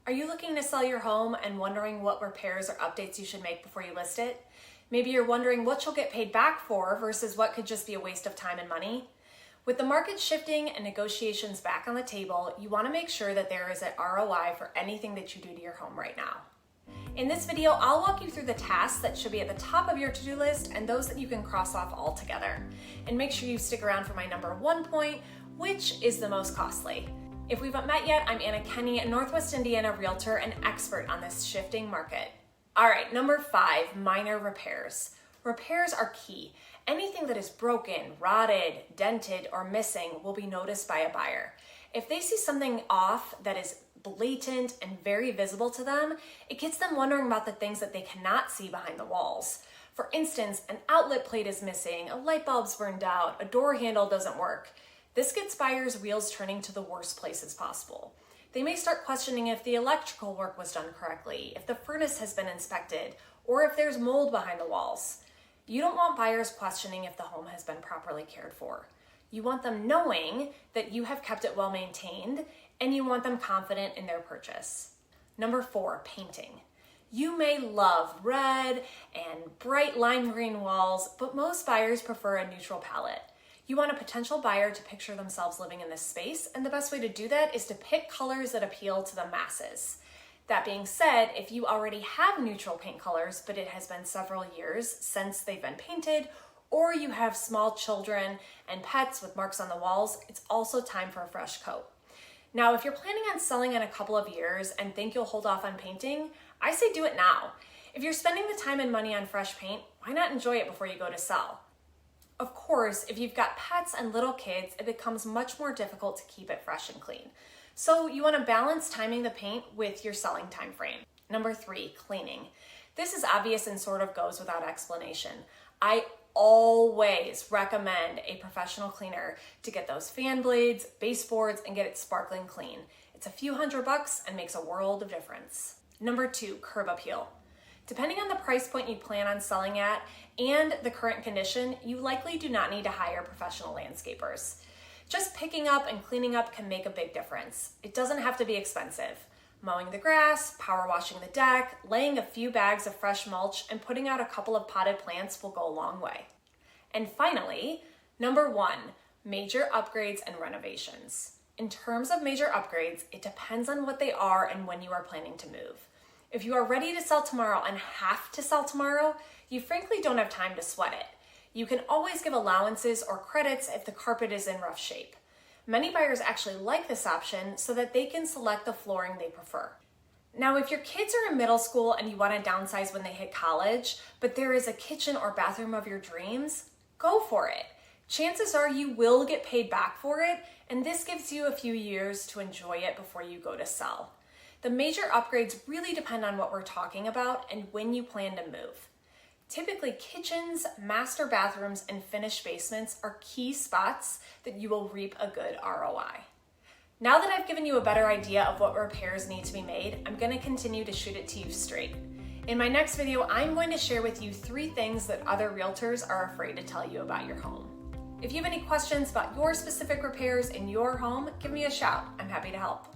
Are you looking to sell your home and wondering what repairs or updates you should make before you list it? Maybe you're wondering what you'll get paid back for versus what could just be a waste of time and money. With the market shifting and negotiations back on the table, you want to make sure that there is an ROI for anything that you do to your home right now. In this video, I'll walk you through the tasks that should be at the top of your to-do list and those that you can cross off altogether. And make sure you stick around for my number 1 point, which is the most costly. If we haven't met yet, I'm Anna Kenney, a Northwest Indiana Realtor and expert on this shifting market. All right, number 5, minor repairs. Repairs are key. Anything that is broken, rotted, dented, or missing will be noticed by a buyer. If they see something off that is blatant and very visible to them, it gets them wondering about the things that they cannot see behind the walls. For instance, an outlet plate is missing, a light bulb's burned out, a door handle doesn't work. This gets buyers' wheels turning to the worst places possible. They may start questioning if the electrical work was done correctly, if the furnace has been inspected, or if there's mold behind the walls. You don't want buyers questioning if the home has been properly cared for. You want them knowing that you have kept it well maintained, and you want them confident in their purchase. Number 4, painting. You may love red and bright lime green walls, but most buyers prefer a neutral palette. You want a potential buyer to picture themselves living in this space, and the best way to do that is to pick colors that appeal to the masses. That being said, if you already have neutral paint colors, but it has been several years since they've been painted, or you have small children and pets with marks on the walls, it's also time for a fresh coat. Now, if you're planning on selling in a couple of years and think you'll hold off on painting, I say do it now. If you're spending the time and money on fresh paint, why not enjoy it before you go to sell? Of course, if you've got pets and little kids, it becomes much more difficult to keep it fresh and clean. So you want to balance timing the paint with your selling time frame. Number 3, cleaning. This is obvious and sort of goes without explanation. I always recommend a professional cleaner to get those fan blades, baseboards, and get it sparkling clean. It's a few $100 and makes a world of difference. Number 2, curb appeal. Depending on the price point you plan on selling at and the current condition, you likely do not need to hire professional landscapers. Just picking up and cleaning up can make a big difference. It doesn't have to be expensive. Mowing the grass, power washing the deck, laying a few bags of fresh mulch, and putting out a couple of potted plants will go a long way. And finally, number 1, major upgrades and renovations. In terms of major upgrades, it depends on what they are and when you are planning to move. If you are ready to sell tomorrow and have to sell tomorrow, you frankly don't have time to sweat it. You can always give allowances or credits if the carpet is in rough shape. Many buyers actually like this option so that they can select the flooring they prefer. Now, if your kids are in middle school and you want to downsize when they hit college, but there is a kitchen or bathroom of your dreams, go for it. Chances are you will get paid back for it, and this gives you a few years to enjoy it before you go to sell. The major upgrades really depend on what we're talking about and when you plan to move. Typically, kitchens, master bathrooms, and finished basements are key spots that you will reap a good ROI. Now that I've given you a better idea of what repairs need to be made, I'm going to continue to shoot it to you straight. In my next video, I'm going to share with you 3 things that other realtors are afraid to tell you about your home. If you have any questions about your specific repairs in your home, give me a shout. I'm happy to help.